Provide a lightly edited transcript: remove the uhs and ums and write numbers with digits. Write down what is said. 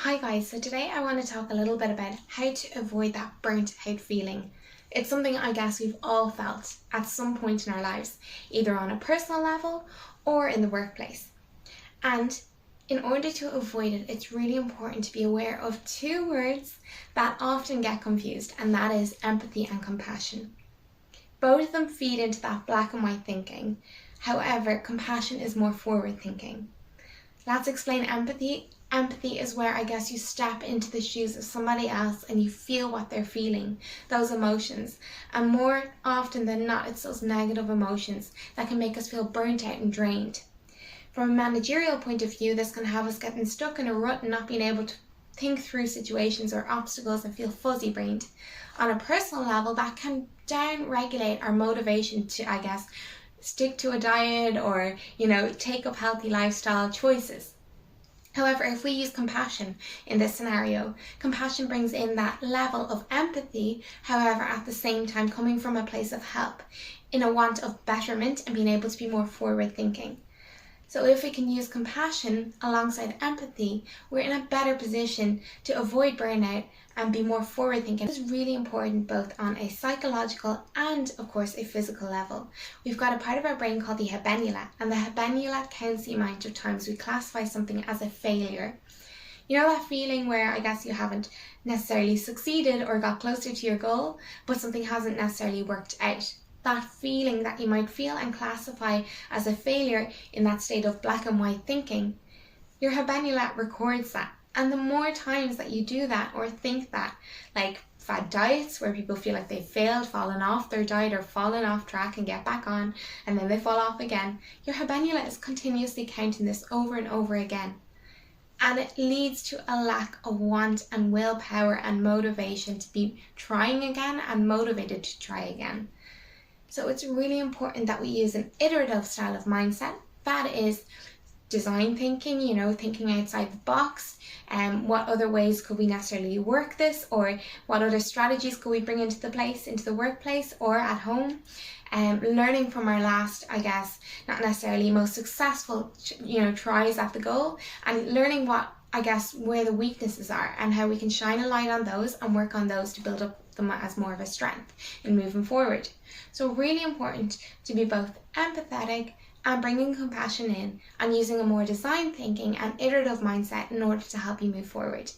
Hi guys, so today I want to talk a little bit about how to avoid that burnt out feeling. It's something I guess we've all felt at some point in our lives, either on a personal level or in the workplace. And in order to avoid it, it's really important to be aware of two words that often get confused, and that is empathy and compassion. Both of them feed into that black and white thinking. However, compassion is more forward thinking. Let's explain empathy. Empathy is where I guess you step into the shoes of somebody else and you feel what they're feeling, those emotions. And more often than not, it's those negative emotions that can make us feel burnt out and drained. From a managerial point of view, this can have us getting stuck in a rut and not being able to think through situations or obstacles and feel fuzzy brained. On a personal level, that can down-regulate our motivation to, I guess, stick to a diet or, take up healthy lifestyle choices. However, if we use compassion in this scenario, compassion brings in that level of empathy, however, at the same time coming from a place of help, in a want of betterment and being able to be more forward thinking. So if we can use compassion alongside empathy, we're in a better position to avoid burnout and be more forward thinking. It's really important both on a psychological and, of course, a physical level. We've got a part of our brain called the habenula, and the habenula counts the amount of times we classify something as a failure. You know that feeling where I guess you haven't necessarily succeeded or got closer to your goal, but something hasn't necessarily worked out? That feeling that you might feel and classify as a failure in that state of black and white thinking, your habenula records that. And the more times that you do that or think that, like fad diets where people feel like they've failed, fallen off their diet or fallen off track and get back on and then they fall off again, your habenula is continuously counting this over and over again. And it leads to a lack of want and willpower and motivation to be trying again and motivated to try again. So it's really important that we use an iterative style of mindset. That is design thinking, thinking outside the box. What other ways could we necessarily work this, or what other strategies could we bring into the workplace or at home? Learning from our last, I guess, not necessarily most successful, tries at the goal, and learning where the weaknesses are and how we can shine a light on those and work on those to build up them as more of a strength in moving forward. So really important to be both empathetic and bringing compassion in and using a more design thinking and iterative mindset in order to help you move forward.